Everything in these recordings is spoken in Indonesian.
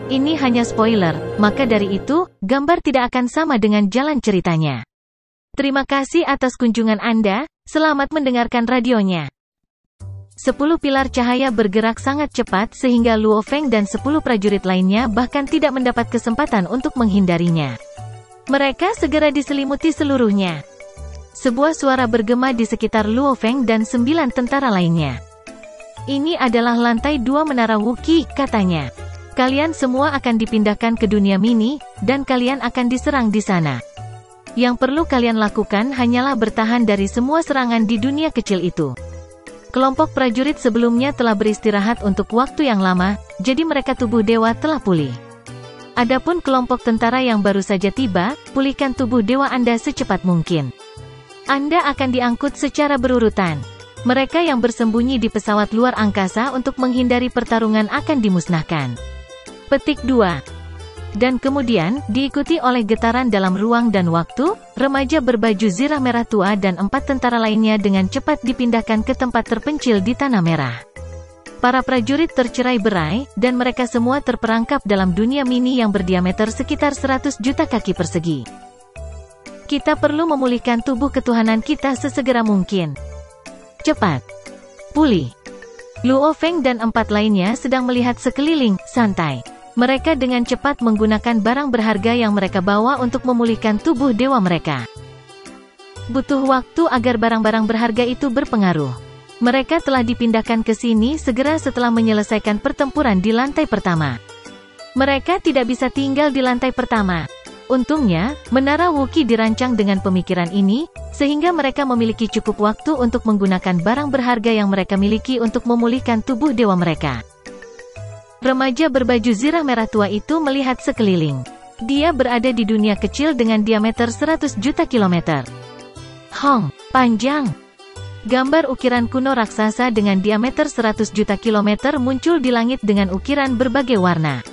Ini hanya spoiler, maka dari itu, gambar tidak akan sama dengan jalan ceritanya. Terima kasih atas kunjungan Anda, selamat mendengarkan radionya. 10 pilar cahaya bergerak sangat cepat sehingga Luo Feng dan 10 prajurit lainnya bahkan tidak mendapat kesempatan untuk menghindarinya. Mereka segera diselimuti seluruhnya. Sebuah suara bergema di sekitar Luo Feng dan 9 tentara lainnya. Ini adalah lantai 2 menara Wuqi, katanya. Kalian semua akan dipindahkan ke dunia mini, dan kalian akan diserang di sana. Yang perlu kalian lakukan hanyalah bertahan dari semua serangan di dunia kecil itu. Kelompok prajurit sebelumnya telah beristirahat untuk waktu yang lama, jadi mereka tubuh dewa telah pulih. Adapun kelompok tentara yang baru saja tiba, pulihkan tubuh dewa Anda secepat mungkin. Anda akan diangkut secara berurutan. Mereka yang bersembunyi di pesawat luar angkasa untuk menghindari pertarungan akan dimusnahkan. Petik 2. Dan kemudian, diikuti oleh getaran dalam ruang dan waktu, remaja berbaju zirah merah tua dan 4 tentara lainnya dengan cepat dipindahkan ke tempat terpencil di tanah merah. Para prajurit tercerai-berai, dan mereka semua terperangkap dalam dunia mini yang berdiameter sekitar 100 juta kaki persegi. Kita perlu memulihkan tubuh ketuhanan kita sesegera mungkin. Cepat. Pulih. Luo Feng dan 4 lainnya sedang melihat sekeliling, santai. Mereka dengan cepat menggunakan barang berharga yang mereka bawa untuk memulihkan tubuh dewa mereka. Butuh waktu agar barang-barang berharga itu berpengaruh. Mereka telah dipindahkan ke sini segera setelah menyelesaikan pertempuran di lantai pertama. Mereka tidak bisa tinggal di lantai pertama. Untungnya, Menara Wuqi dirancang dengan pemikiran ini, sehingga mereka memiliki cukup waktu untuk menggunakan barang berharga yang mereka miliki untuk memulihkan tubuh dewa mereka. Remaja berbaju zirah merah tua itu melihat sekeliling. Dia berada di dunia kecil dengan diameter 100 juta kilometer. Hong, panjang. Gambar ukiran kuno raksasa dengan diameter 100 juta kilometer muncul di langit dengan ukiran berbagai warna.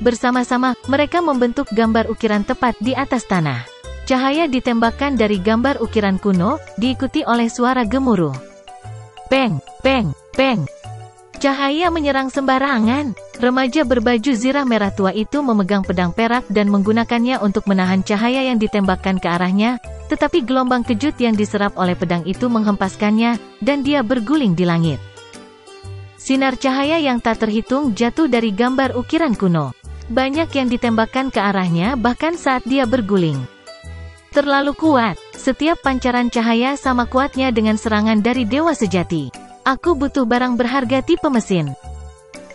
Bersama-sama, mereka membentuk gambar ukiran tepat di atas tanah. Cahaya ditembakkan dari gambar ukiran kuno, diikuti oleh suara gemuruh. Peng, peng, peng. Cahaya menyerang sembarangan. Remaja berbaju zirah merah tua itu memegang pedang perak dan menggunakannya untuk menahan cahaya yang ditembakkan ke arahnya, tetapi gelombang kejut yang diserap oleh pedang itu menghempaskannya, dan dia berguling di langit. Sinar cahaya yang tak terhitung jatuh dari gambar ukiran kuno. Banyak yang ditembakkan ke arahnya bahkan saat dia berguling. Terlalu kuat. Setiap pancaran cahaya sama kuatnya dengan serangan dari dewa sejati. Aku butuh barang berharga tipe mesin.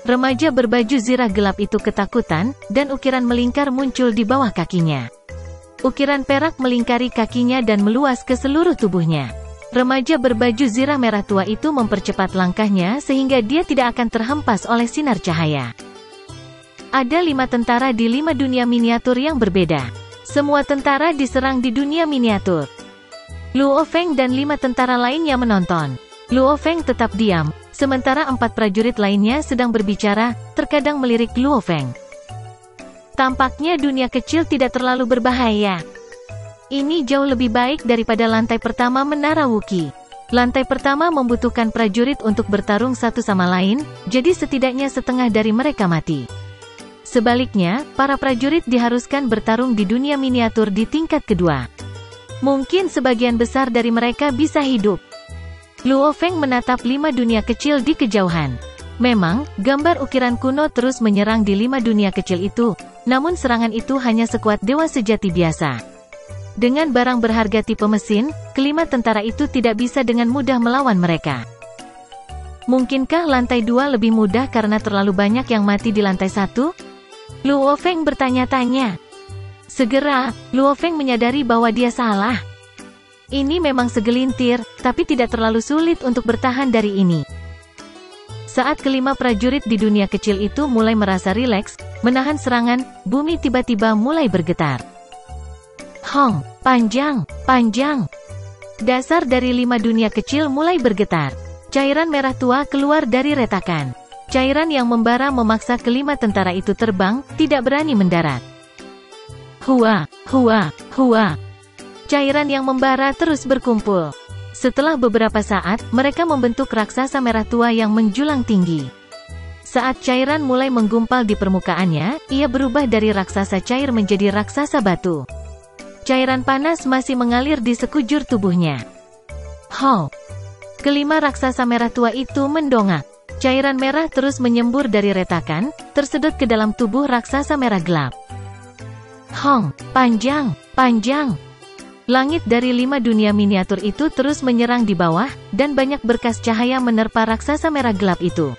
Remaja berbaju zirah gelap itu ketakutan, dan ukiran melingkar muncul di bawah kakinya. Ukiran perak melingkari kakinya dan meluas ke seluruh tubuhnya. Remaja berbaju zirah merah tua itu mempercepat langkahnya sehingga dia tidak akan terhempas oleh sinar cahaya. Ada 5 tentara di 5 dunia miniatur yang berbeda. Semua tentara diserang di dunia miniatur. Luo Feng dan 5 tentara lainnya menonton. Luo Feng tetap diam, sementara 4 prajurit lainnya sedang berbicara, terkadang melirik Luo Feng. Tampaknya dunia kecil tidak terlalu berbahaya. Ini jauh lebih baik daripada lantai pertama Menara Wuqi. Lantai pertama membutuhkan prajurit untuk bertarung satu sama lain, jadi setidaknya setengah dari mereka mati. Sebaliknya, para prajurit diharuskan bertarung di dunia miniatur di tingkat kedua. Mungkin sebagian besar dari mereka bisa hidup. Luo Feng menatap 5 dunia kecil di kejauhan. Memang, gambar ukiran kuno terus menyerang di 5 dunia kecil itu, namun serangan itu hanya sekuat dewa sejati biasa. Dengan barang berharga tipe mesin, kelima tentara itu tidak bisa dengan mudah melawan mereka. Mungkinkah lantai 2 lebih mudah karena terlalu banyak yang mati di lantai 1? Luo Feng bertanya-tanya. Segera, Luo Feng menyadari bahwa dia salah. Ini memang segelintir, tapi tidak terlalu sulit untuk bertahan dari ini. Saat kelima prajurit di dunia kecil itu mulai merasa rileks, menahan serangan, bumi tiba-tiba mulai bergetar. Hong, panjang, panjang. Dasar dari 5 dunia kecil mulai bergetar. Cairan merah tua keluar dari retakan. Cairan yang membara memaksa kelima tentara itu terbang, tidak berani mendarat. Hua, hua, hua. Cairan yang membara terus berkumpul. Setelah beberapa saat, mereka membentuk raksasa merah tua yang menjulang tinggi. Saat cairan mulai menggumpal di permukaannya, ia berubah dari raksasa cair menjadi raksasa batu. Cairan panas masih mengalir di sekujur tubuhnya. Ho! Kelima raksasa merah tua itu mendongak. Cairan merah terus menyembur dari retakan, tersedot ke dalam tubuh raksasa merah gelap. Hong! Panjang! Panjang! Langit dari 5 dunia miniatur itu terus menyerang di bawah, dan banyak berkas cahaya menerpa raksasa merah gelap itu.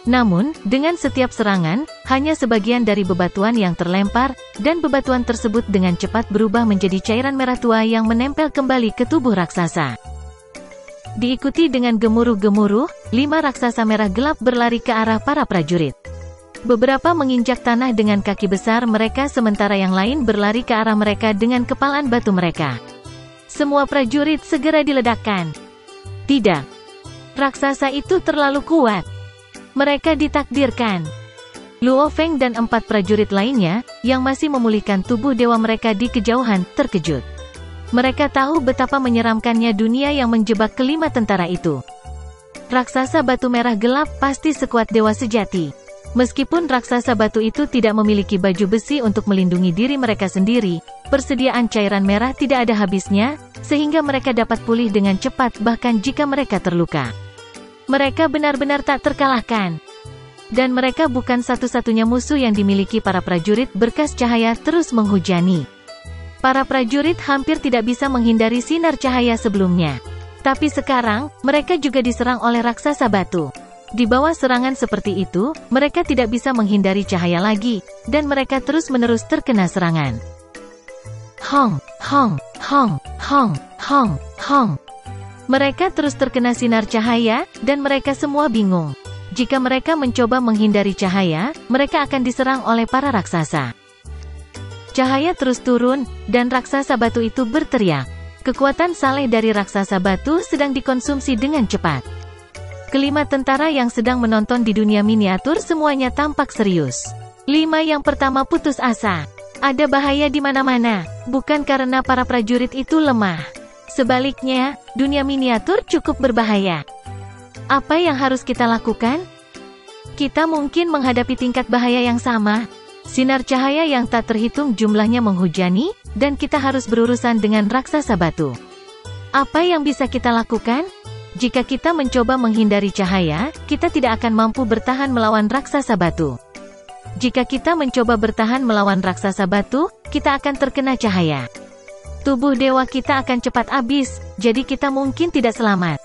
Namun, dengan setiap serangan, hanya sebagian dari bebatuan yang terlempar, dan bebatuan tersebut dengan cepat berubah menjadi cairan merah tua yang menempel kembali ke tubuh raksasa. Diikuti dengan gemuruh-gemuruh, 5 raksasa merah gelap berlari ke arah para prajurit. Beberapa menginjak tanah dengan kaki besar mereka sementara yang lain berlari ke arah mereka dengan kepalan batu mereka. Semua prajurit segera diledakkan. Tidak. Raksasa itu terlalu kuat. Mereka ditakdirkan. Luo Feng dan 4 prajurit lainnya, yang masih memulihkan tubuh dewa mereka di kejauhan, terkejut. Mereka tahu betapa menyeramkannya dunia yang menjebak kelima tentara itu. Raksasa batu merah gelap pasti sekuat dewa sejati. Meskipun raksasa batu itu tidak memiliki baju besi untuk melindungi diri mereka sendiri, persediaan cairan merah tidak ada habisnya, sehingga mereka dapat pulih dengan cepat bahkan jika mereka terluka. Mereka benar-benar tak terkalahkan. Dan mereka bukan satu-satunya musuh yang dimiliki para prajurit berkas cahaya terus menghujani. Para prajurit hampir tidak bisa menghindari sinar cahaya sebelumnya. Tapi sekarang, mereka juga diserang oleh raksasa batu. Di bawah serangan seperti itu, mereka tidak bisa menghindari cahaya lagi, dan mereka terus-menerus terkena serangan. Hong, hong, hong, hong, hong, hong. Mereka terus terkena sinar cahaya, dan mereka semua bingung. Jika mereka mencoba menghindari cahaya, mereka akan diserang oleh para raksasa. Cahaya terus turun, dan raksasa batu itu berteriak. Kekuatan saleh dari raksasa batu sedang dikonsumsi dengan cepat. Kelima tentara yang sedang menonton di dunia miniatur semuanya tampak serius. 5 yang pertama putus asa. Ada bahaya di mana-mana, bukan karena para prajurit itu lemah. Sebaliknya, dunia miniatur cukup berbahaya. Apa yang harus kita lakukan? Kita mungkin menghadapi tingkat bahaya yang sama. Sinar cahaya yang tak terhitung jumlahnya menghujani, dan kita harus berurusan dengan raksasa batu. Apa yang bisa kita lakukan? Jika kita mencoba menghindari cahaya, kita tidak akan mampu bertahan melawan raksasa batu. Jika kita mencoba bertahan melawan raksasa batu, kita akan terkena cahaya. Tubuh dewa kita akan cepat habis, jadi kita mungkin tidak selamat.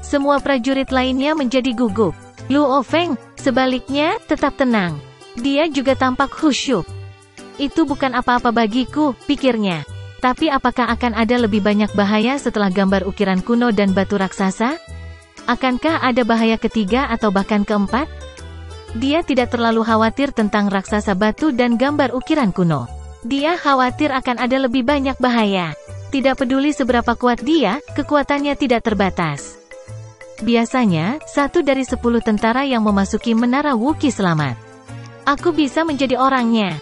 Semua prajurit lainnya menjadi gugup. Luo Feng, sebaliknya, tetap tenang. Dia juga tampak khusyuk. Itu bukan apa-apa bagiku, pikirnya. Tapi apakah akan ada lebih banyak bahaya setelah gambar ukiran kuno dan batu raksasa? Akankah ada bahaya ketiga atau bahkan keempat? Dia tidak terlalu khawatir tentang raksasa batu dan gambar ukiran kuno. Dia khawatir akan ada lebih banyak bahaya. Tidak peduli seberapa kuat dia, kekuatannya tidak terbatas. Biasanya, 1 dari 10 tentara yang memasuki menara Wuki selamat. Aku bisa menjadi orangnya.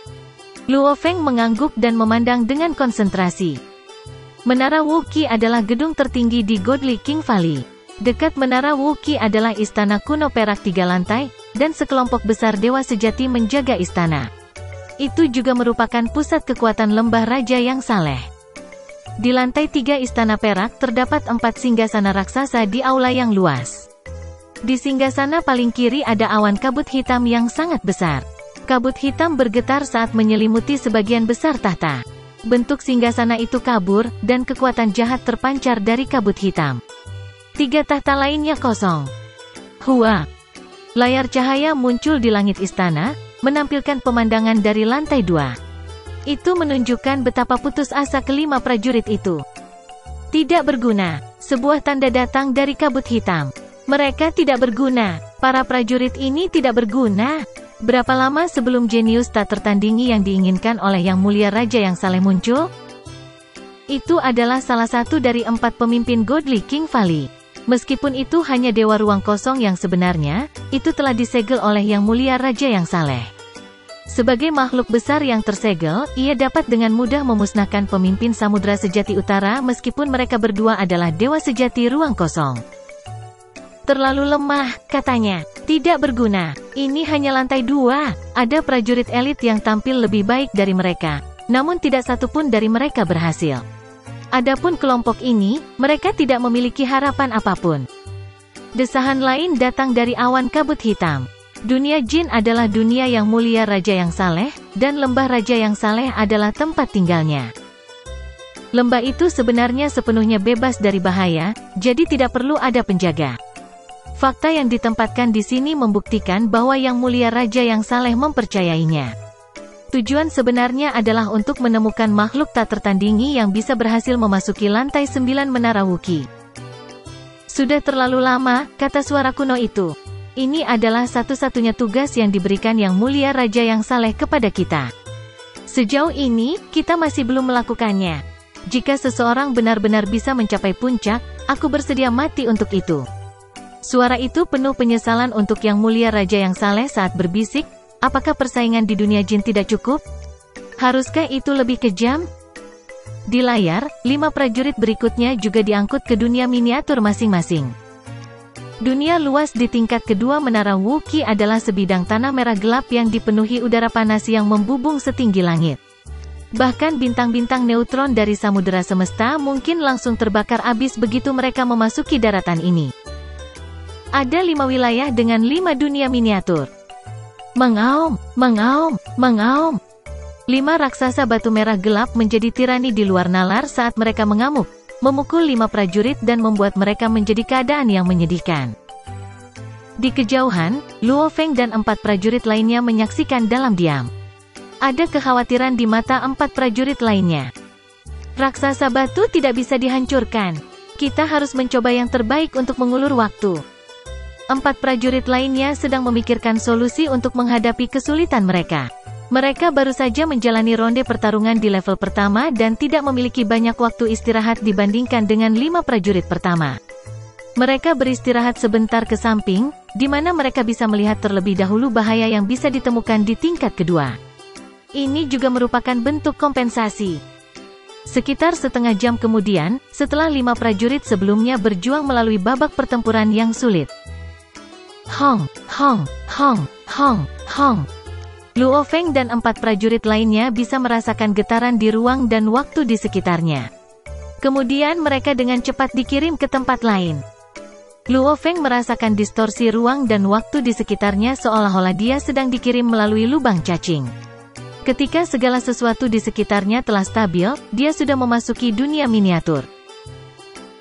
Luo Feng mengangguk dan memandang dengan konsentrasi. Menara Wuki adalah gedung tertinggi di Godly King Valley. Dekat menara Wuki adalah istana kuno perak 3 lantai, dan sekelompok besar dewa sejati menjaga istana. Itu juga merupakan pusat kekuatan lembah raja yang saleh. Di lantai 3 istana perak terdapat 4 singgasana raksasa di aula yang luas. Di singgasana paling kiri ada awan kabut hitam yang sangat besar. Kabut hitam bergetar saat menyelimuti sebagian besar tahta. Bentuk singgasana itu kabur, dan kekuatan jahat terpancar dari kabut hitam. 3 tahta lainnya kosong. Hua! Layar cahaya muncul di langit istana, menampilkan pemandangan dari lantai 2. Itu menunjukkan betapa putus asa kelima prajurit itu. Tidak berguna. Sebuah tanda datang dari kabut hitam. Mereka tidak berguna. Para prajurit ini tidak berguna. Berapa lama sebelum jenius tak tertandingi yang diinginkan oleh Yang Mulia Raja yang saleh muncul? Itu adalah salah satu dari 4 pemimpin Godly King Valley. Meskipun itu hanya dewa ruang kosong yang sebenarnya, itu telah disegel oleh Yang Mulia Raja yang saleh. Sebagai makhluk besar yang tersegel, ia dapat dengan mudah memusnahkan pemimpin Samudra Sejati Utara meskipun mereka berdua adalah dewa sejati ruang kosong. Terlalu lemah, katanya. Tidak berguna. Ini hanya lantai 2. Ada prajurit elit yang tampil lebih baik dari mereka. Namun tidak satu pun dari mereka berhasil. Adapun kelompok ini, mereka tidak memiliki harapan apapun. Desahan lain datang dari awan kabut hitam. Dunia jin adalah dunia yang mulia Raja yang Saleh, dan lembah Raja yang Saleh adalah tempat tinggalnya. Lembah itu sebenarnya sepenuhnya bebas dari bahaya, jadi tidak perlu ada penjaga. Fakta yang ditempatkan di sini membuktikan bahwa Yang Mulia Raja yang Saleh mempercayainya. Tujuan sebenarnya adalah untuk menemukan makhluk tak tertandingi yang bisa berhasil memasuki lantai 9 Menara Wuki. Sudah terlalu lama, kata suara kuno itu. Ini adalah satu-satunya tugas yang diberikan Yang Mulia Raja yang Saleh kepada kita. Sejauh ini, kita masih belum melakukannya. Jika seseorang benar-benar bisa mencapai puncak, aku bersedia mati untuk itu. Suara itu penuh penyesalan untuk Yang Mulia Raja yang Saleh saat berbisik, apakah persaingan di dunia jin tidak cukup? Haruskah itu lebih kejam? Di layar, 5 prajurit berikutnya juga diangkut ke dunia miniatur masing-masing. Dunia luas di tingkat kedua Menara Wuki adalah sebidang tanah merah gelap yang dipenuhi udara panas yang membubung setinggi langit. Bahkan bintang-bintang neutron dari samudera semesta mungkin langsung terbakar habis begitu mereka memasuki daratan ini. Ada 5 wilayah dengan 5 dunia miniatur. Mengaum, mengaum, mengaum. 5 raksasa batu merah gelap menjadi tirani di luar nalar saat mereka mengamuk, memukul 5 prajurit dan membuat mereka menjadi keadaan yang menyedihkan. Di kejauhan, Luo Feng dan 4 prajurit lainnya menyaksikan dalam diam. Ada kekhawatiran di mata 4 prajurit lainnya. Raksasa batu tidak bisa dihancurkan. Kita harus mencoba yang terbaik untuk mengulur waktu. 4 prajurit lainnya sedang memikirkan solusi untuk menghadapi kesulitan mereka. Mereka baru saja menjalani ronde pertarungan di level pertama dan tidak memiliki banyak waktu istirahat dibandingkan dengan 5 prajurit pertama. Mereka beristirahat sebentar ke samping, di mana mereka bisa melihat terlebih dahulu bahaya yang bisa ditemukan di tingkat kedua. Ini juga merupakan bentuk kompensasi. Sekitar setengah jam kemudian, setelah 5 prajurit sebelumnya berjuang melalui babak pertempuran yang sulit. Hong, Hong, Hong, Hong, Hong. Luo Feng dan 4 prajurit lainnya bisa merasakan getaran di ruang dan waktu di sekitarnya. Kemudian mereka dengan cepat dikirim ke tempat lain. Luo Feng merasakan distorsi ruang dan waktu di sekitarnya seolah-olah dia sedang dikirim melalui lubang cacing. Ketika segala sesuatu di sekitarnya telah stabil, dia sudah memasuki dunia miniatur.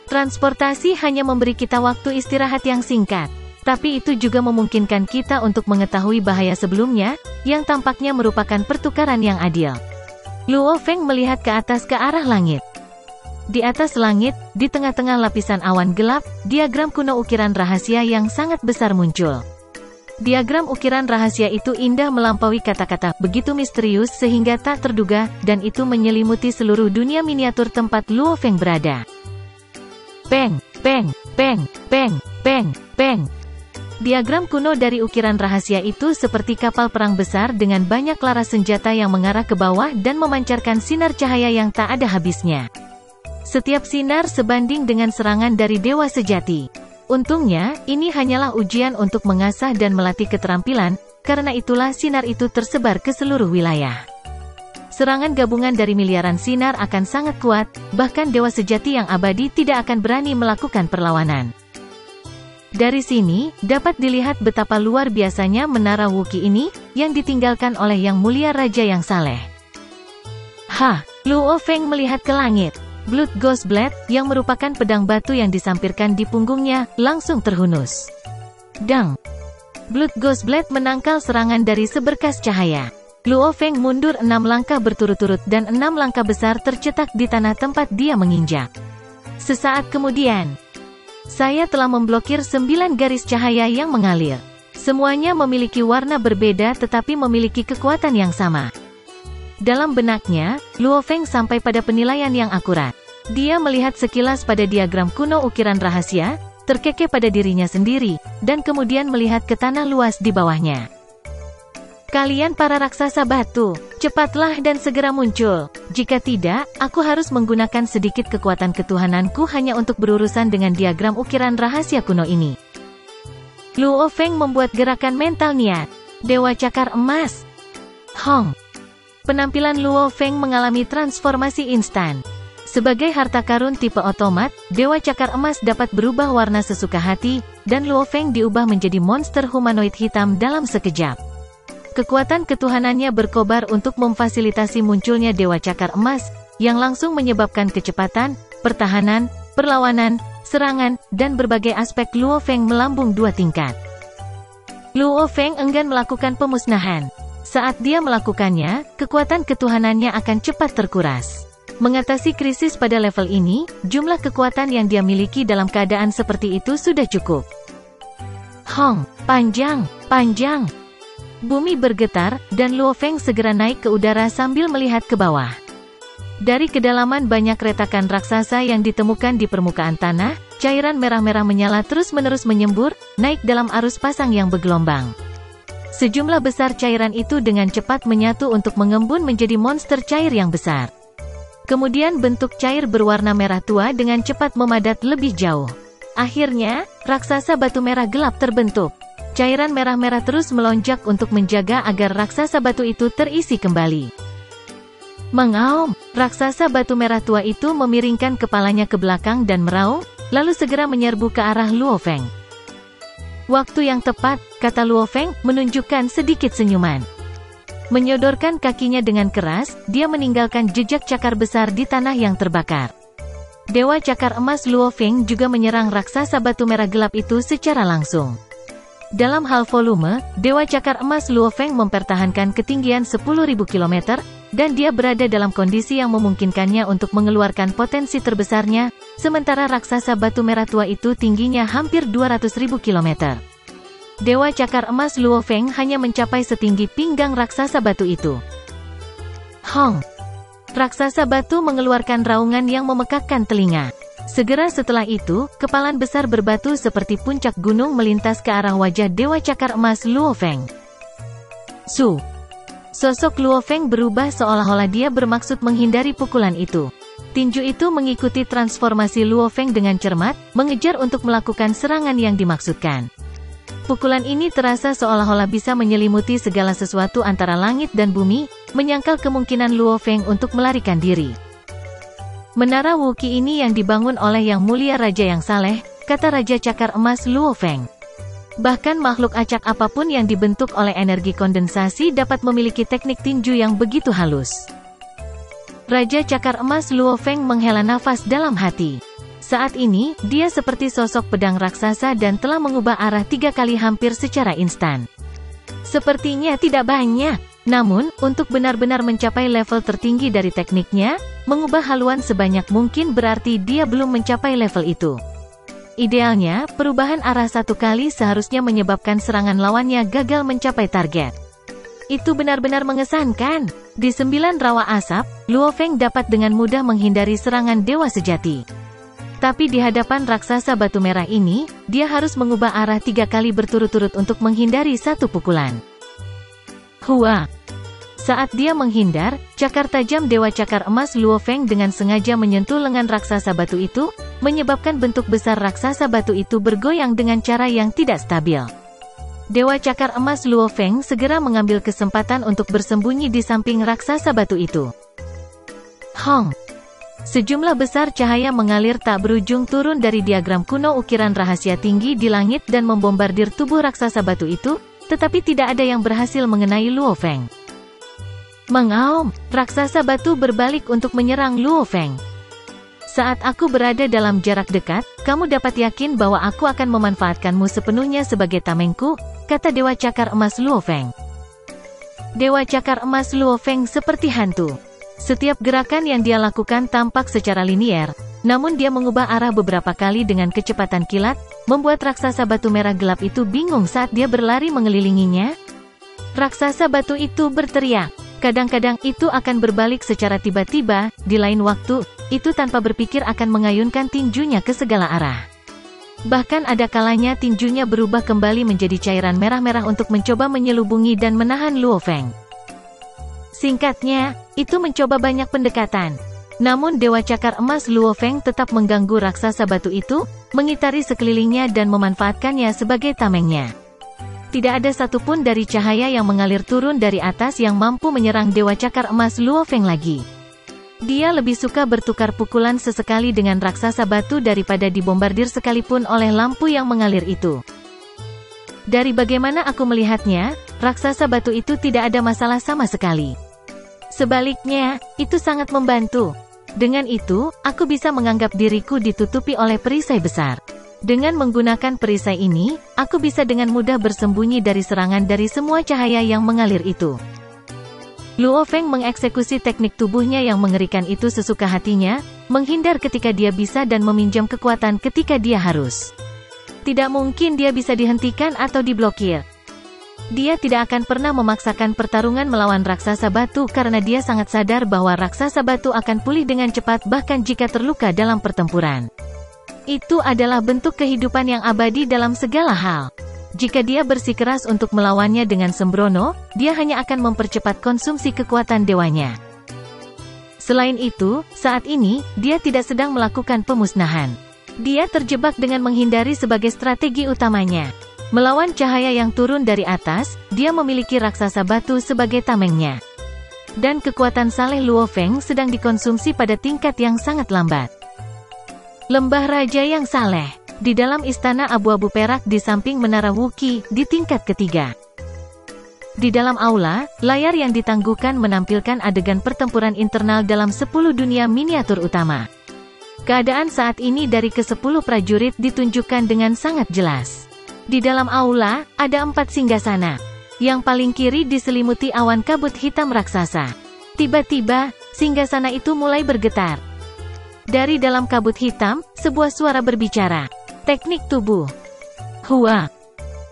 Transportasi hanya memberi kita waktu istirahat yang singkat. Tapi itu juga memungkinkan kita untuk mengetahui bahaya sebelumnya, yang tampaknya merupakan pertukaran yang adil. Luo Feng melihat ke atas ke arah langit. Di atas langit, di tengah-tengah lapisan awan gelap, diagram kuno ukiran rahasia yang sangat besar muncul. Diagram ukiran rahasia itu indah melampaui kata-kata, begitu misterius sehingga tak terduga, dan itu menyelimuti seluruh dunia miniatur tempat Luo Feng berada. Peng, peng, peng, peng, peng, peng. Diagram kuno dari ukiran rahasia itu seperti kapal perang besar dengan banyak laras senjata yang mengarah ke bawah dan memancarkan sinar cahaya yang tak ada habisnya. Setiap sinar sebanding dengan serangan dari dewa sejati. Untungnya, ini hanyalah ujian untuk mengasah dan melatih keterampilan, karena itulah sinar itu tersebar ke seluruh wilayah. Serangan gabungan dari miliaran sinar akan sangat kuat, bahkan dewa sejati yang abadi tidak akan berani melakukan perlawanan. Dari sini, dapat dilihat betapa luar biasanya Menara Wuki ini, yang ditinggalkan oleh Yang Mulia Raja yang Saleh. Luo Feng melihat ke langit. Blood Ghost Blade, yang merupakan pedang batu yang disampirkan di punggungnya, langsung terhunus. Dang! Blood Ghost Blade menangkal serangan dari seberkas cahaya. Luo Feng mundur 6 langkah berturut-turut dan 6 langkah besar tercetak di tanah tempat dia menginjak. Sesaat kemudian, saya telah memblokir 9 garis cahaya yang mengalir. Semuanya memiliki warna berbeda tetapi memiliki kekuatan yang sama. Dalam benaknya, Luo Feng sampai pada penilaian yang akurat. Dia melihat sekilas pada diagram kuno ukiran rahasia, terkekeh pada dirinya sendiri, dan kemudian melihat ke tanah luas di bawahnya. Kalian para raksasa batu, cepatlah dan segera muncul. Jika tidak, aku harus menggunakan sedikit kekuatan ketuhananku hanya untuk berurusan dengan diagram ukiran rahasia kuno ini. Luo Feng membuat gerakan mental niat. Dewa Cakar Emas. Hong. Penampilan Luo Feng mengalami transformasi instan. Sebagai harta karun tipe otomat, Dewa Cakar Emas dapat berubah warna sesuka hati, dan Luo Feng diubah menjadi monster humanoid hitam dalam sekejap. Kekuatan ketuhanannya berkobar untuk memfasilitasi munculnya Dewa Cakar Emas, yang langsung menyebabkan kecepatan, pertahanan, perlawanan, serangan, dan berbagai aspek Luo Feng melambung 2 tingkat. Luo Feng enggan melakukan pemusnahan. Saat dia melakukannya, kekuatan ketuhanannya akan cepat terkuras. Mengatasi krisis pada level ini, jumlah kekuatan yang dia miliki dalam keadaan seperti itu sudah cukup. Hong, panjang, panjang. Bumi bergetar, dan Luo Feng segera naik ke udara sambil melihat ke bawah. Dari kedalaman banyak retakan raksasa yang ditemukan di permukaan tanah, cairan merah-merah menyala terus-menerus menyembur, naik dalam arus pasang yang bergelombang. Sejumlah besar cairan itu dengan cepat menyatu untuk mengembun menjadi monster cair yang besar. Kemudian bentuk cair berwarna merah tua dengan cepat memadat lebih jauh. Akhirnya, raksasa batu merah gelap terbentuk. Cairan merah-merah terus melonjak untuk menjaga agar raksasa batu itu terisi kembali. Mengaum, raksasa batu merah tua itu memiringkan kepalanya ke belakang dan meraung, lalu segera menyerbu ke arah Luo Feng. Waktu yang tepat, kata Luo Feng, menunjukkan sedikit senyuman. Menyodorkan kakinya dengan keras, dia meninggalkan jejak cakar besar di tanah yang terbakar. Dewa Cakar Emas Luo Feng juga menyerang raksasa batu merah gelap itu secara langsung. Dalam hal volume, Dewa Cakar Emas Luo Feng mempertahankan ketinggian 10.000 km, dan dia berada dalam kondisi yang memungkinkannya untuk mengeluarkan potensi terbesarnya, sementara raksasa batu merah tua itu tingginya hampir 200.000 km. Dewa Cakar Emas Luo Feng hanya mencapai setinggi pinggang raksasa batu itu. Hong! Raksasa batu mengeluarkan raungan yang memekakkan telinga. Segera setelah itu, kepalan besar berbatu seperti puncak gunung melintas ke arah wajah Dewa Cakar Emas Luo Feng. Su! Sosok Luo Feng berubah seolah-olah dia bermaksud menghindari pukulan itu. Tinju itu mengikuti transformasi Luo Feng dengan cermat, mengejar untuk melakukan serangan yang dimaksudkan. Pukulan ini terasa seolah-olah bisa menyelimuti segala sesuatu antara langit dan bumi, menyangkal kemungkinan Luo Feng untuk melarikan diri. Menara Wuqi ini yang dibangun oleh Yang Mulia Raja yang Saleh, kata Raja Cakar Emas Luo Feng. Bahkan makhluk acak apapun yang dibentuk oleh energi kondensasi dapat memiliki teknik tinju yang begitu halus. Raja Cakar Emas Luo Feng menghela nafas dalam hati. Saat ini, dia seperti sosok pedang raksasa dan telah mengubah arah 3 kali hampir secara instan. Sepertinya tidak banyak, namun, untuk benar-benar mencapai level tertinggi dari tekniknya, mengubah haluan sebanyak mungkin berarti dia belum mencapai level itu. Idealnya, perubahan arah 1 kali seharusnya menyebabkan serangan lawannya gagal mencapai target. Itu benar-benar mengesankan. Di 9 rawa asap, Luo Feng dapat dengan mudah menghindari serangan dewa sejati. Tapi di hadapan raksasa batu merah ini, dia harus mengubah arah 3 kali berturut-turut untuk menghindari 1 pukulan. Hua! Saat dia menghindar, cakar tajam Dewa Cakar Emas Luo Feng dengan sengaja menyentuh lengan raksasa batu itu, menyebabkan bentuk besar raksasa batu itu bergoyang dengan cara yang tidak stabil. Dewa Cakar Emas Luo Feng segera mengambil kesempatan untuk bersembunyi di samping raksasa batu itu. Hong! Sejumlah besar cahaya mengalir tak berujung turun dari diagram kuno ukiran rahasia tinggi di langit dan membombardir tubuh raksasa batu itu, tetapi tidak ada yang berhasil mengenai Luo Feng. Mengaum, raksasa batu berbalik untuk menyerang Luo Feng. Saat aku berada dalam jarak dekat, kamu dapat yakin bahwa aku akan memanfaatkanmu sepenuhnya sebagai tamengku, kata Dewa Cakar Emas Luo Feng. Dewa Cakar Emas Luo Feng seperti hantu. Setiap gerakan yang dia lakukan tampak secara linier, namun dia mengubah arah beberapa kali dengan kecepatan kilat, membuat raksasa batu merah gelap itu bingung saat dia berlari mengelilinginya. Raksasa batu itu berteriak. Kadang-kadang itu akan berbalik secara tiba-tiba, di lain waktu, itu tanpa berpikir akan mengayunkan tinjunya ke segala arah. Bahkan ada kalanya tinjunya berubah kembali menjadi cairan merah-merah untuk mencoba menyelubungi dan menahan Luo Feng. Singkatnya, itu mencoba banyak pendekatan. Namun Dewa Cakar Emas Luo Feng tetap mengganggu raksasa batu itu, mengitari sekelilingnya dan memanfaatkannya sebagai tamengnya. Tidak ada satupun dari cahaya yang mengalir turun dari atas yang mampu menyerang Dewa Cakar Emas Luo Feng lagi. Dia lebih suka bertukar pukulan sesekali dengan raksasa batu daripada dibombardir sekalipun oleh lampu yang mengalir itu. Dari bagaimana aku melihatnya, raksasa batu itu tidak ada masalah sama sekali. Sebaliknya, itu sangat membantu. Dengan itu, aku bisa menganggap diriku ditutupi oleh perisai besar. Dengan menggunakan perisai ini, aku bisa dengan mudah bersembunyi dari serangan dari semua cahaya yang mengalir itu. Luo Feng mengeksekusi teknik tubuhnya yang mengerikan itu sesuka hatinya, menghindar ketika dia bisa dan meminjam kekuatan ketika dia harus. Tidak mungkin dia bisa dihentikan atau diblokir. Dia tidak akan pernah memaksakan pertarungan melawan raksasa batu karena dia sangat sadar bahwa raksasa batu akan pulih dengan cepat bahkan jika terluka dalam pertempuran. Itu adalah bentuk kehidupan yang abadi dalam segala hal. Jika dia bersikeras untuk melawannya dengan sembrono, dia hanya akan mempercepat konsumsi kekuatan dewanya. Selain itu, saat ini, dia tidak sedang melakukan pemusnahan. Dia terjebak dengan menghindari sebagai strategi utamanya. Melawan cahaya yang turun dari atas, dia memiliki raksasa batu sebagai tamengnya. Dan kekuatan Saleh Luo Feng sedang dikonsumsi pada tingkat yang sangat lambat. Lembah Raja yang Saleh. Di dalam istana abu-abu perak di samping menara Wuki, di tingkat ketiga. Di dalam aula, layar yang ditangguhkan menampilkan adegan pertempuran internal dalam 10 dunia miniatur utama. Keadaan saat ini dari ke-10 prajurit ditunjukkan dengan sangat jelas. Di dalam aula, ada 4 singgasana. Yang paling kiri diselimuti awan kabut hitam raksasa. Tiba-tiba, singgasana itu mulai bergetar. Dari dalam kabut hitam, sebuah suara berbicara. Teknik tubuh. Hua.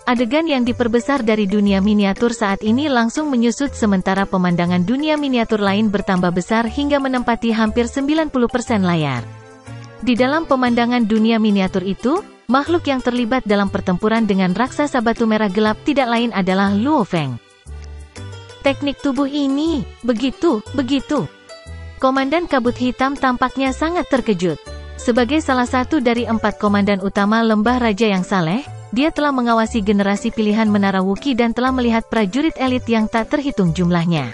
Adegan yang diperbesar dari dunia miniatur saat ini langsung menyusut sementara pemandangan dunia miniatur lain bertambah besar hingga menempati hampir 90% layar. Di dalam pemandangan dunia miniatur itu, makhluk yang terlibat dalam pertempuran dengan raksasa batu merah gelap tidak lain adalah Luo Feng. Teknik tubuh ini, begitu. Komandan kabut hitam tampaknya sangat terkejut. Sebagai salah satu dari 4 komandan utama Lembah Raja yang Saleh, dia telah mengawasi generasi pilihan Menara Wuki dan telah melihat prajurit elit yang tak terhitung jumlahnya.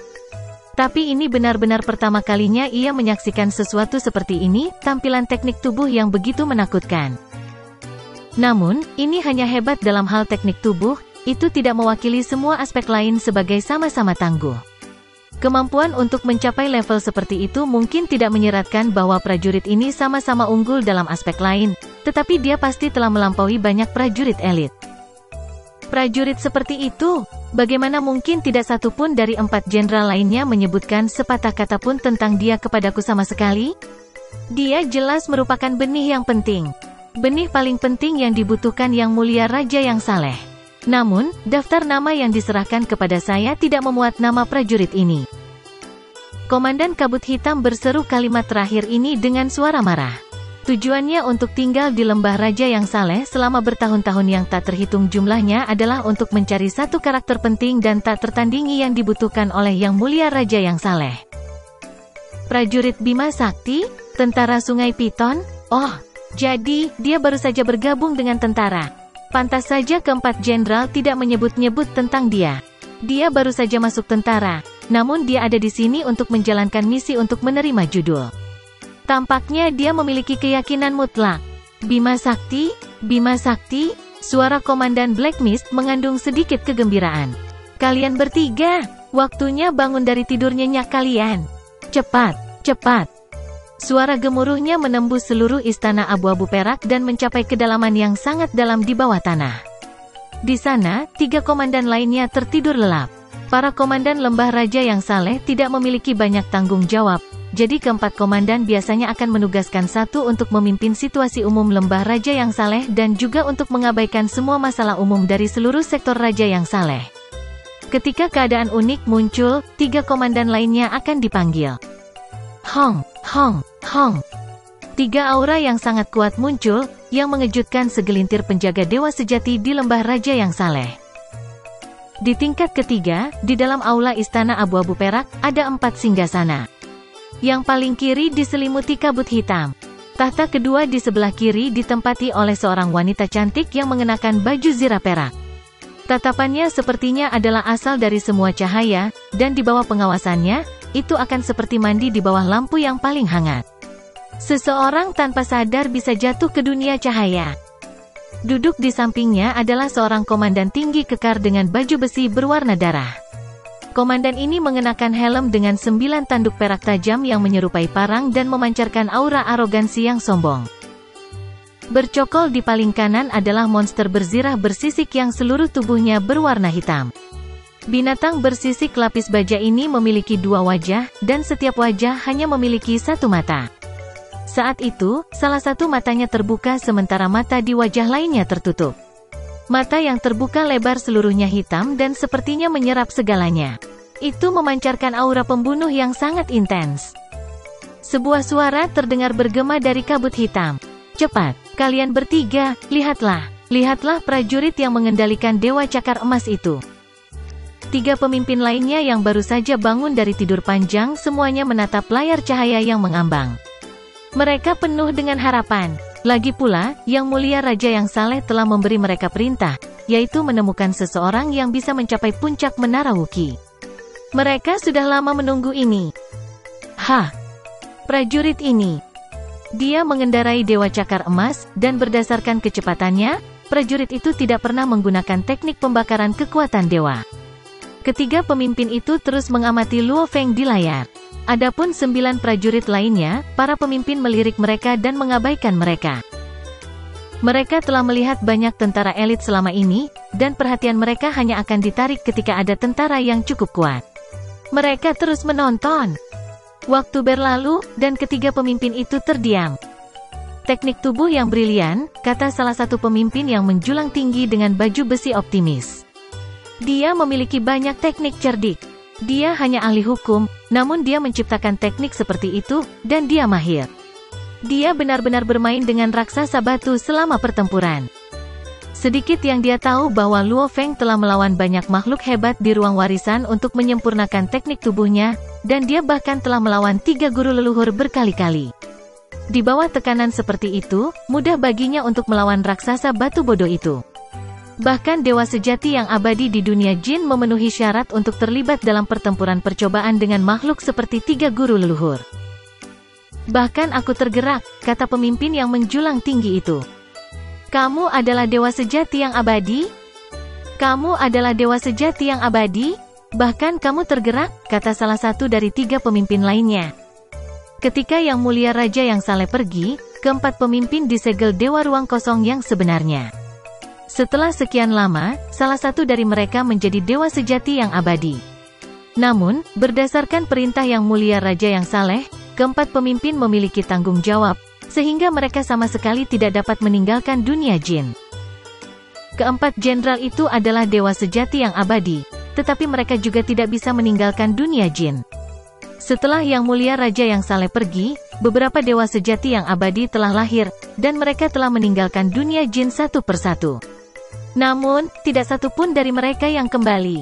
Tapi ini benar-benar pertama kalinya ia menyaksikan sesuatu seperti ini, tampilan teknik tubuh yang begitu menakutkan. Namun, ini hanya hebat dalam hal teknik tubuh, itu tidak mewakili semua aspek lain sebagai sama-sama tangguh. Kemampuan untuk mencapai level seperti itu mungkin tidak menyeratkan bahwa prajurit ini sama-sama unggul dalam aspek lain, tetapi dia pasti telah melampaui banyak prajurit elit. Prajurit seperti itu, bagaimana mungkin tidak satu pun dari 4 jenderal lainnya menyebutkan sepatah kata pun tentang dia kepadaku sama sekali? Dia jelas merupakan benih yang penting. Benih paling penting yang dibutuhkan Yang Mulia Raja yang Saleh. Namun, daftar nama yang diserahkan kepada saya tidak memuat nama prajurit ini. Komandan kabut hitam berseru kalimat terakhir ini dengan suara marah. Tujuannya untuk tinggal di Lembah Raja yang Saleh selama bertahun-tahun yang tak terhitung jumlahnya adalah untuk mencari satu karakter penting dan tak tertandingi yang dibutuhkan oleh Yang Mulia Raja yang Saleh. Prajurit Bima Sakti? Tentara Sungai Piton? Oh, jadi, dia baru saja bergabung dengan tentara. Pantas saja keempat jenderal tidak menyebut-nyebut tentang dia. Dia baru saja masuk tentara, namun dia ada di sini untuk menjalankan misi untuk menerima judul. Tampaknya dia memiliki keyakinan mutlak. Bima Sakti, suara Komandan Black Mist mengandung sedikit kegembiraan. Kalian bertiga, waktunya bangun dari tidur nyenyak kalian. Cepat. Suara gemuruhnya menembus seluruh istana abu-abu perak dan mencapai kedalaman yang sangat dalam di bawah tanah. Di sana, 3 komandan lainnya tertidur lelap. Para komandan Lembah Raja yang Saleh tidak memiliki banyak tanggung jawab, jadi keempat komandan biasanya akan menugaskan satu untuk memimpin situasi umum Lembah Raja yang Saleh dan juga untuk mengabaikan semua masalah umum dari seluruh sektor Raja yang Saleh. Ketika keadaan unik muncul, 3 komandan lainnya akan dipanggil. Hong. 3 aura yang sangat kuat muncul, yang mengejutkan segelintir penjaga dewa sejati di Lembah Raja yang Saleh. Di tingkat ketiga, di dalam aula istana abu-abu perak, ada 4 singgasana. Yang paling kiri diselimuti kabut hitam. Tahta kedua di sebelah kiri ditempati oleh seorang wanita cantik yang mengenakan baju zirah perak. Tatapannya sepertinya adalah asal dari semua cahaya, dan di bawah pengawasannya, itu akan seperti mandi di bawah lampu yang paling hangat. Seseorang tanpa sadar bisa jatuh ke dunia cahaya. Duduk di sampingnya adalah seorang komandan tinggi kekar dengan baju besi berwarna darah. Komandan ini mengenakan helm dengan 9 tanduk perak tajam yang menyerupai parang dan memancarkan aura arogansi yang sombong. Bercokol di paling kanan adalah monster berzirah bersisik yang seluruh tubuhnya berwarna hitam. Binatang bersisik lapis baja ini memiliki 2 wajah, dan setiap wajah hanya memiliki 1 mata. Saat itu, salah satu matanya terbuka sementara mata di wajah lainnya tertutup. Mata yang terbuka lebar seluruhnya hitam dan sepertinya menyerap segalanya. Itu memancarkan aura pembunuh yang sangat intens. Sebuah suara terdengar bergema dari kabut hitam. Cepat, kalian bertiga, lihatlah. Lihatlah prajurit yang mengendalikan Dewa Cakar Emas itu. 3 pemimpin lainnya yang baru saja bangun dari tidur panjang semuanya menatap layar cahaya yang mengambang. Mereka penuh dengan harapan. Lagi pula, Yang Mulia Raja yang saleh telah memberi mereka perintah, yaitu menemukan seseorang yang bisa mencapai puncak Menara Wuki. Mereka sudah lama menunggu ini. Hah? Prajurit ini. Dia mengendarai Dewa Cakar Emas, dan berdasarkan kecepatannya, prajurit itu tidak pernah menggunakan teknik pembakaran kekuatan dewa. Ketiga pemimpin itu terus mengamati Luo Feng di layar. Adapun 9 prajurit lainnya, para pemimpin melirik mereka dan mengabaikan mereka. Mereka telah melihat banyak tentara elit selama ini, dan perhatian mereka hanya akan ditarik ketika ada tentara yang cukup kuat. Mereka terus menonton. Waktu berlalu, dan ketiga pemimpin itu terdiam. Teknik tubuh yang brilian, kata salah satu pemimpin yang menjulang tinggi dengan baju besi optimis. Dia memiliki banyak teknik cerdik. Dia hanya ahli hukum, namun dia menciptakan teknik seperti itu, dan dia mahir. Dia benar-benar bermain dengan raksasa batu selama pertempuran. Sedikit yang dia tahu bahwa Luo Feng telah melawan banyak makhluk hebat di ruang warisan untuk menyempurnakan teknik tubuhnya, dan dia bahkan telah melawan 3 guru leluhur berkali-kali. Di bawah tekanan seperti itu, mudah baginya untuk melawan raksasa batu bodoh itu. Bahkan dewa sejati yang abadi di dunia jin memenuhi syarat untuk terlibat dalam pertempuran percobaan dengan makhluk seperti 3 guru leluhur. Bahkan aku tergerak, kata pemimpin yang menjulang tinggi itu. Kamu adalah dewa sejati yang abadi? Kamu adalah dewa sejati yang abadi? Bahkan kamu tergerak, kata salah satu dari 3 pemimpin lainnya. Ketika Yang Mulia Raja yang saleh pergi, keempat pemimpin disegel dewa ruang kosong yang sebenarnya. Setelah sekian lama, salah satu dari mereka menjadi dewa sejati yang abadi. Namun, berdasarkan perintah Yang Mulia Raja yang saleh, keempat pemimpin memiliki tanggung jawab, sehingga mereka sama sekali tidak dapat meninggalkan dunia jin. Keempat jenderal itu adalah dewa sejati yang abadi, tetapi mereka juga tidak bisa meninggalkan dunia jin. Setelah Yang Mulia Raja yang saleh pergi, beberapa dewa sejati yang abadi telah lahir, dan mereka telah meninggalkan dunia jin satu persatu. Namun, tidak satu pun dari mereka yang kembali.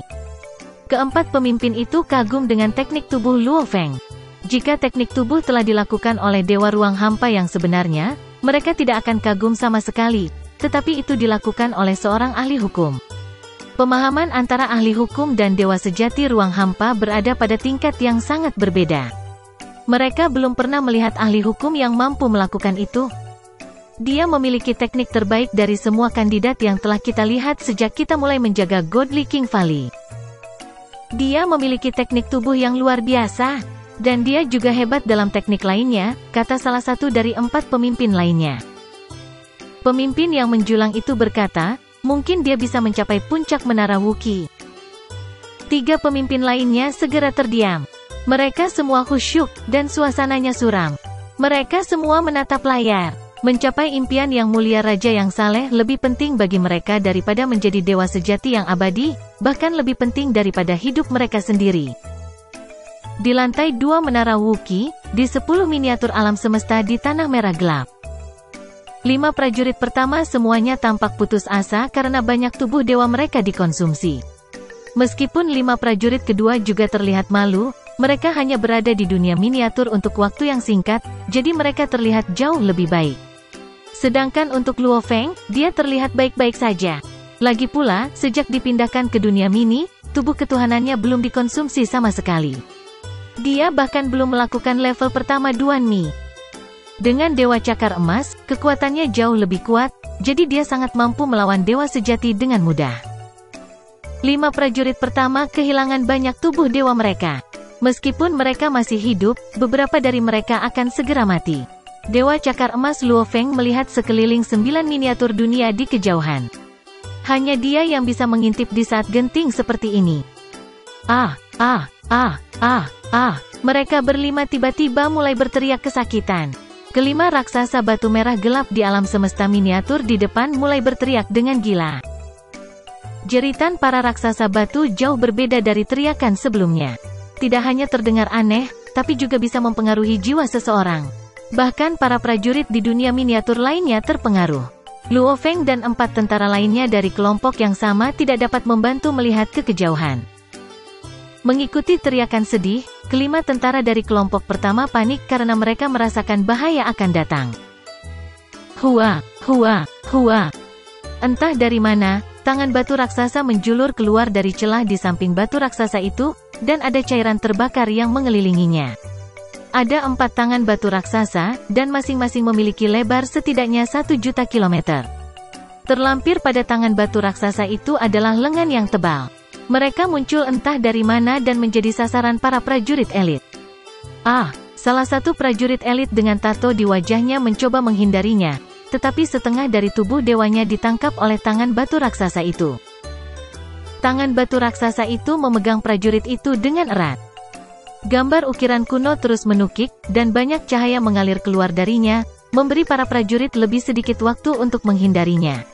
Keempat pemimpin itu kagum dengan teknik tubuh Luo Feng. Jika teknik tubuh telah dilakukan oleh Dewa Ruang Hampa yang sebenarnya, mereka tidak akan kagum sama sekali, tetapi itu dilakukan oleh seorang ahli hukum. Pemahaman antara ahli hukum dan Dewa Sejati Ruang Hampa berada pada tingkat yang sangat berbeda. Mereka belum pernah melihat ahli hukum yang mampu melakukan itu. Dia memiliki teknik terbaik dari semua kandidat yang telah kita lihat sejak kita mulai menjaga Godly King Valley. Dia memiliki teknik tubuh yang luar biasa, dan dia juga hebat dalam teknik lainnya, kata salah satu dari 4 pemimpin lainnya. Pemimpin yang menjulang itu berkata, mungkin dia bisa mencapai puncak Menara Wuki. 3 pemimpin lainnya segera terdiam. Mereka semua khusyuk, dan suasananya suram. Mereka semua menatap layar. Mencapai impian Yang Mulia Raja yang saleh lebih penting bagi mereka daripada menjadi dewa sejati yang abadi, bahkan lebih penting daripada hidup mereka sendiri. Di lantai 2 Menara Wuki, di 10 miniatur alam semesta di tanah merah gelap. 5 prajurit pertama semuanya tampak putus asa karena banyak tubuh dewa mereka dikonsumsi. Meskipun 5 prajurit kedua juga terlihat malu, Mereka hanya berada di dunia miniatur untuk waktu yang singkat, jadi mereka terlihat jauh lebih baik. Sedangkan untuk Luo Feng, dia terlihat baik-baik saja. Lagi pula, sejak dipindahkan ke dunia mini, tubuh ketuhanannya belum dikonsumsi sama sekali. Dia bahkan belum melakukan level pertama Duan Mi. Dengan Dewa Cakar Emas, kekuatannya jauh lebih kuat, jadi dia sangat mampu melawan dewa sejati dengan mudah. 5 prajurit pertama kehilangan banyak tubuh dewa mereka. Meskipun mereka masih hidup, beberapa dari mereka akan segera mati. Dewa Cakar Emas Luo Feng melihat sekeliling 9 miniatur dunia di kejauhan. Hanya dia yang bisa mengintip di saat genting seperti ini. Mereka berlima tiba-tiba mulai berteriak kesakitan. Kelima raksasa batu merah gelap di alam semesta miniatur di depan mulai berteriak dengan gila. Jeritan para raksasa batu jauh berbeda dari teriakan sebelumnya. Tidak hanya terdengar aneh, tapi juga bisa mempengaruhi jiwa seseorang. Bahkan para prajurit di dunia miniatur lainnya terpengaruh. Luo Feng dan 4 tentara lainnya dari kelompok yang sama tidak dapat membantu melihat ke kejauhan. Mengikuti teriakan sedih, kelima tentara dari kelompok pertama panik karena mereka merasakan bahaya akan datang. Hua. Entah dari mana, tangan batu raksasa menjulur keluar dari celah di samping batu raksasa itu, dan ada cairan terbakar yang mengelilinginya. Ada 4 tangan batu raksasa, dan masing-masing memiliki lebar setidaknya 1 juta kilometer. Terlampir pada tangan batu raksasa itu adalah lengan yang tebal. Mereka muncul entah dari mana dan menjadi sasaran para prajurit elit. Salah satu prajurit elit dengan tato di wajahnya mencoba menghindarinya, tetapi setengah dari tubuh dewanya ditangkap oleh tangan batu raksasa itu. Tangan batu raksasa itu memegang prajurit itu dengan erat. Gambar ukiran kuno terus menukik, dan banyak cahaya mengalir keluar darinya, memberi para prajurit lebih sedikit waktu untuk menghindarinya.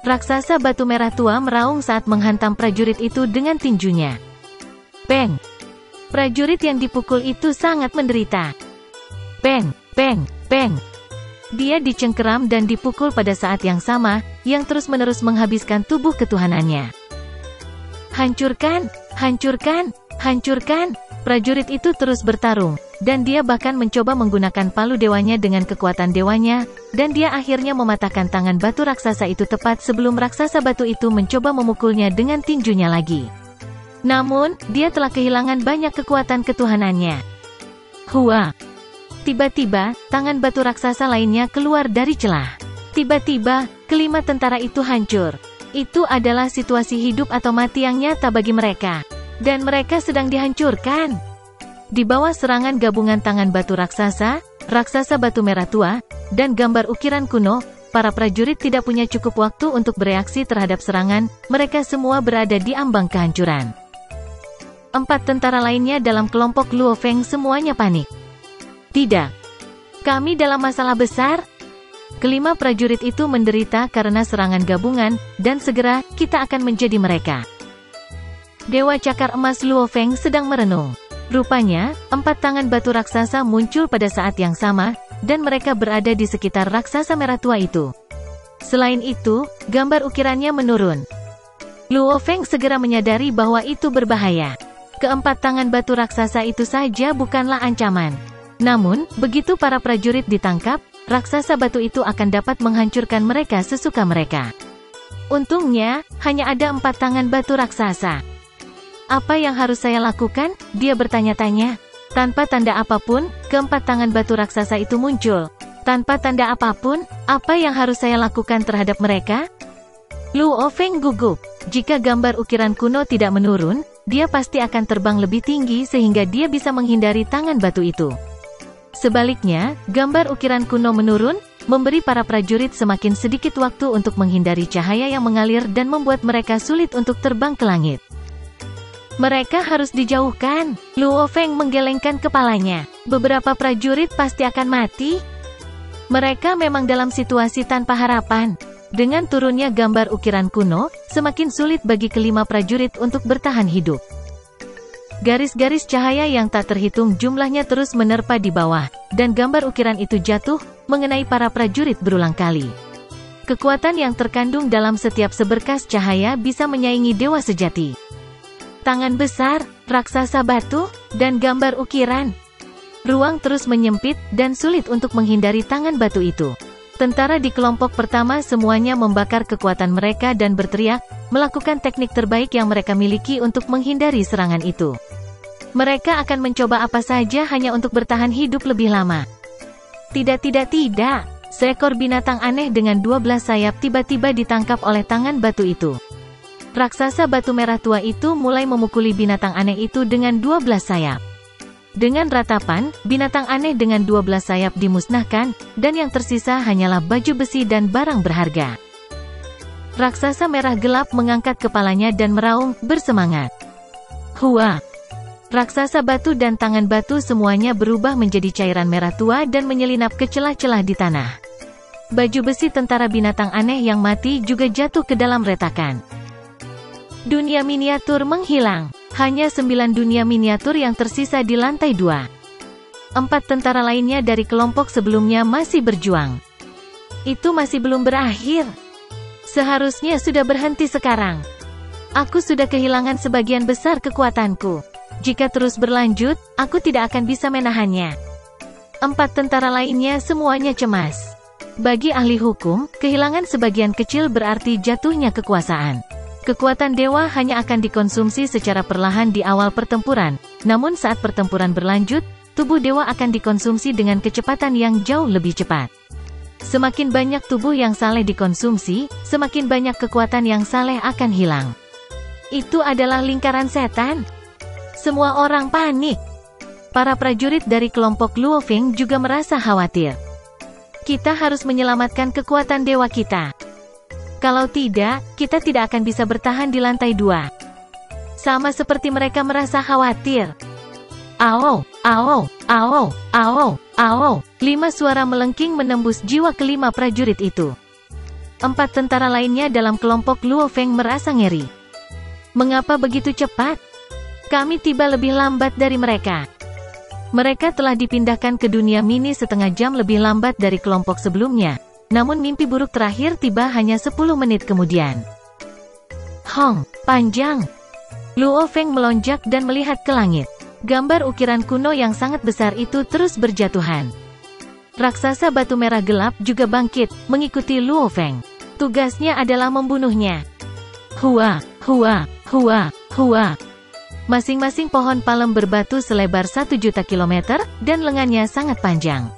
Raksasa batu merah tua meraung saat menghantam prajurit itu dengan tinjunya. Peng! Prajurit yang dipukul itu sangat menderita. Peng! Dia dicengkeram dan dipukul pada saat yang sama, yang terus-menerus menghabiskan tubuh ketuhanannya. Hancurkan! Prajurit itu terus bertarung, dan dia bahkan mencoba menggunakan palu dewanya dengan kekuatan dewanya, dan dia akhirnya mematahkan tangan batu raksasa itu tepat sebelum raksasa batu itu mencoba memukulnya dengan tinjunya lagi. Namun, dia telah kehilangan banyak kekuatan ketuhanannya. Hua! Tiba-tiba, tangan batu raksasa lainnya keluar dari celah. Tiba-tiba, kelima tentara itu hancur. Itu adalah situasi hidup atau mati yang nyata bagi mereka. Dan mereka sedang dihancurkan. Di bawah serangan gabungan tangan batu raksasa, raksasa batu merah tua, dan gambar ukiran kuno, para prajurit tidak punya cukup waktu untuk bereaksi terhadap serangan, mereka semua berada di ambang kehancuran. 4 tentara lainnya dalam kelompok Luo Feng semuanya panik. Tidak. Kami dalam masalah besar. Kelima prajurit itu menderita karena serangan gabungan, dan segera, kita akan menjadi mereka. Dewa Cakar Emas Luo Feng sedang merenung. Rupanya, 4 tangan batu raksasa muncul pada saat yang sama, dan mereka berada di sekitar raksasa merah tua itu. Selain itu, gambar ukirannya menurun. Luo Feng segera menyadari bahwa itu berbahaya. Keempat tangan batu raksasa itu saja bukanlah ancaman. Namun, begitu para prajurit ditangkap, raksasa batu itu akan dapat menghancurkan mereka sesuka mereka. Untungnya, hanya ada 4 tangan batu raksasa. Apa yang harus saya lakukan? Dia bertanya-tanya. Tanpa tanda apapun, keempat tangan batu raksasa itu muncul. Tanpa tanda apapun, apa yang harus saya lakukan terhadap mereka? Luo Feng gugup. Jika gambar ukiran kuno tidak menurun, dia pasti akan terbang lebih tinggi sehingga dia bisa menghindari tangan batu itu. Sebaliknya, gambar ukiran kuno menurun, memberi para prajurit semakin sedikit waktu untuk menghindari cahaya yang mengalir dan membuat mereka sulit untuk terbang ke langit. Mereka harus dijauhkan. Luo Feng menggelengkan kepalanya. Beberapa prajurit pasti akan mati. Mereka memang dalam situasi tanpa harapan. Dengan turunnya gambar ukiran kuno, semakin sulit bagi kelima prajurit untuk bertahan hidup. Garis-garis cahaya yang tak terhitung jumlahnya terus menerpa di bawah, dan gambar ukiran itu jatuh, mengenai para prajurit berulang kali. Kekuatan yang terkandung dalam setiap seberkas cahaya bisa menyaingi dewa sejati. Tangan besar, raksasa batu, dan gambar ukiran. Ruang terus menyempit, dan sulit untuk menghindari tangan batu itu. Tentara di kelompok pertama semuanya membakar kekuatan mereka dan berteriak, melakukan teknik terbaik yang mereka miliki untuk menghindari serangan itu. Mereka akan mencoba apa saja hanya untuk bertahan hidup lebih lama. Tidak. Seekor binatang aneh dengan 12 sayap tiba-tiba ditangkap oleh tangan batu itu. Raksasa batu merah tua itu mulai memukuli binatang aneh itu dengan 12 sayap. Dengan ratapan, binatang aneh dengan 12 sayap dimusnahkan, dan yang tersisa hanyalah baju besi dan barang berharga. Raksasa merah gelap mengangkat kepalanya dan meraung, bersemangat. Hua! Raksasa batu dan tangan batu semuanya berubah menjadi cairan merah tua dan menyelinap ke celah-celah di tanah. Baju besi tentara binatang aneh yang mati juga jatuh ke dalam retakan. Dunia miniatur menghilang. Hanya 9 dunia miniatur yang tersisa di lantai 2. 4 tentara lainnya dari kelompok sebelumnya masih berjuang. Itu masih belum berakhir. Seharusnya sudah berhenti sekarang. Aku sudah kehilangan sebagian besar kekuatanku. Jika terus berlanjut, aku tidak akan bisa menahannya. 4 tentara lainnya semuanya cemas. Bagi ahli hukum, kehilangan sebagian kecil berarti jatuhnya kekuasaan. Kekuatan dewa hanya akan dikonsumsi secara perlahan di awal pertempuran, namun saat pertempuran berlanjut, tubuh dewa akan dikonsumsi dengan kecepatan yang jauh lebih cepat. Semakin banyak tubuh yang saleh dikonsumsi, semakin banyak kekuatan yang saleh akan hilang. Itu adalah lingkaran setan. Semua orang panik. Para prajurit dari kelompok Luo Feng juga merasa khawatir. Kita harus menyelamatkan kekuatan dewa kita. Kalau tidak, kita tidak akan bisa bertahan di lantai 2. Sama seperti mereka merasa khawatir. Ao, ao, ao, ao, ao. 5 suara melengking menembus jiwa kelima prajurit itu. 4 tentara lainnya dalam kelompok Luo Feng merasa ngeri. Mengapa begitu cepat? Kami tiba lebih lambat dari mereka. Mereka telah dipindahkan ke dunia mini setengah jam lebih lambat dari kelompok sebelumnya. Namun mimpi buruk terakhir tiba hanya 10 menit kemudian. Hong, panjang. Luo Feng melonjak dan melihat ke langit. Gambar ukiran kuno yang sangat besar itu terus berjatuhan. Raksasa batu merah gelap juga bangkit, mengikuti Luo Feng. Tugasnya adalah membunuhnya. Hua, hua, hua, hua. Masing-masing pohon palem berbatu selebar 1 juta kilometer, dan lengannya sangat panjang.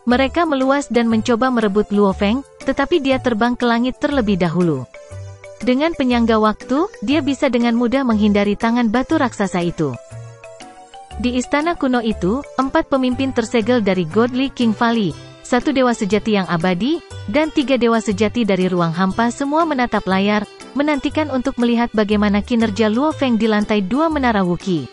Mereka meluas dan mencoba merebut Luo Feng, tetapi dia terbang ke langit terlebih dahulu. Dengan penyangga waktu, dia bisa dengan mudah menghindari tangan batu raksasa itu. Di istana kuno itu, 4 pemimpin tersegel dari Godly King Valley, 1 dewa sejati yang abadi, dan 3 dewa sejati dari ruang hampa semua menatap layar, menantikan untuk melihat bagaimana kinerja Luo Feng di lantai 2 Menara Wuqi.